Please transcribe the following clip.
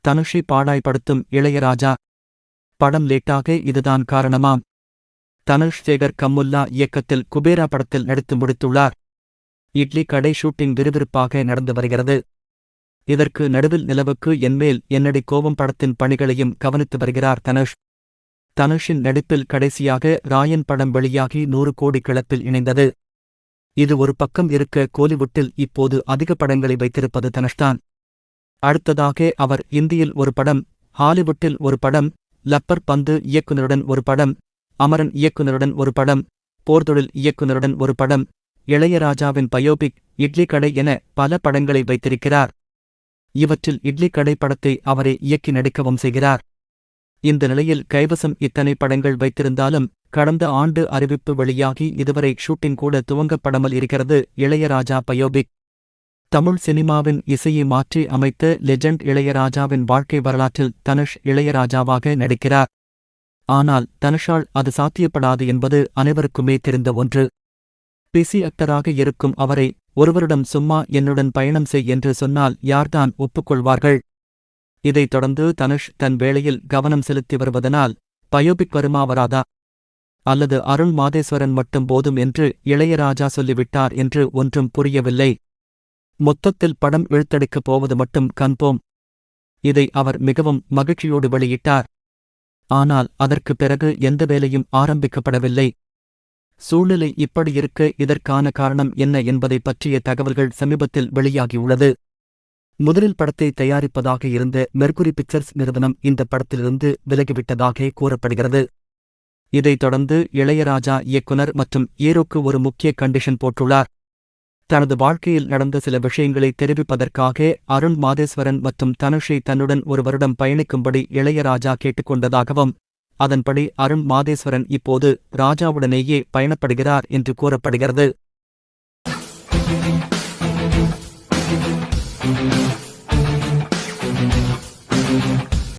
தனுஷை பாடாய்படுத்தும் இளையராஜா. படம் லேட்டாக இதுதான் காரணமாம். தனுஷ் சேகர் கம்முல்லா இயக்கத்தில் குபேரா படத்தில் நடித்து முடித்துள்ளார். இட்லி கடை ஷூட்டிங் விறுவிறுப்பாக நடந்து வருகிறது. இதற்கு நடுவில் நிலவுக்கு என்மேல் என்னடி கோபம் படத்தின் பணிகளையும் கவனித்து வருகிறார் தனுஷ். தனுஷின் நடிப்பில் கடைசியாக ராயன் படம் வெளியாகி 100 கோடி கிளப்பில் இணைந்தது. இது ஒரு பக்கம் இருக்க கோலிவுட்டில் இப்போது அதிக படங்களை வைத்திருப்பது தனுஷ்தான். அடுத்ததாக அவர் இந்தியில் ஒரு படம், ஹாலிவுட்டில் ஒரு படம், லப்பர் பந்து இயக்குனருடன் ஒரு படம், அமரன் இயக்குனருடன் ஒரு படம், போர்தொழில் இயக்குனருடன் ஒரு படம், இளையராஜாவின் பயோபிக், இட்லி கடை என பல படங்களை வைத்திருக்கிறார். இவற்றில் இட்லி கடை படத்தை அவரே இயக்கி நடிக்கவும் செய்கிறார். இந்த நிலையில் கைவசம் இத்தனை படங்கள் வைத்திருந்தாலும் கடந்த ஆண்டு அறிவிப்பு வெளியாகி இதுவரை ஷூட்டிங் கூட துவங்கப்படாமல் இருக்கிறது இளையராஜா பயோபிக். தமிழ் சினிமாவின் இசையை மாற்றி அமைத்த லெஜண்ட் இளையராஜாவின் வாழ்க்கை வரலாற்றில் தனுஷ் இளையராஜாவாக நடிக்கிறார். ஆனால் தனுஷால் அது சாத்தியப்படாது என்பது அனைவருக்குமே தெரிந்த ஒன்று. பிசி ஆக்டராக இருக்கும் அவரை ஒருவரிடம் சும்மா என்னுடன் பயணம் செய் என்று சொன்னால் யார்தான் ஒப்புக்கொள்வார்கள்? இதைத் தொடர்ந்து தனுஷ் தன் வேளையில் கவனம் செலுத்தி வருவதனால் பயோபிக் வருமா வராதா, அல்லது அருண் மாதேஸ்வரன் மட்டும் போதும் என்று இளையராஜா சொல்லிவிட்டார் என்று ஒன்றும் புரியவில்லை. மொத்தத்தில் படம் இழுத்தடிக்கப் போவது மட்டும் கன்ஃபார்ம். இதை அவர் மிகவும் மகிழ்ச்சியோடு வெளியிட்டார். ஆனால் அதற்கு பிறகு எந்த வேலையும் ஆரம்பிக்கப்படவில்லை. சூழ்நிலை இப்படியிருக்க இதற்கான காரணம் என்ன என்பதை பற்றிய தகவல்கள் சமீபத்தில் வெளியாகியுள்ளது. முதலில் படத்தை தயாரிப்பதாக இருந்த மெர்குரி பிக்சர்ஸ் நிறுவனம் இந்த படத்திலிருந்து விலகிவிட்டதாக கூறப்படுகிறது. இதைத் தொடர்ந்து இளையராஜா இயக்குனர் மற்றும் ஹீரோக்கு ஒரு முக்கிய கண்டிஷன் போட்டுள்ளார். தனது வாழ்க்கையில் நடந்த சில விஷயங்களை தெரிவிப்பதற்காக அருண் மாதேஸ்வரன் மற்றும் தனுஷை தன்னுடன் ஒரு வருடம் பயணிக்கும்படி இளையராஜா கேட்டுக்கொண்டதாகவும், அதன்படி அருண் மாதேஸ்வரன் இப்போது ராஜாவுடனேயே பயணப்படுகிறார் என்று கூறப்படுகிறது.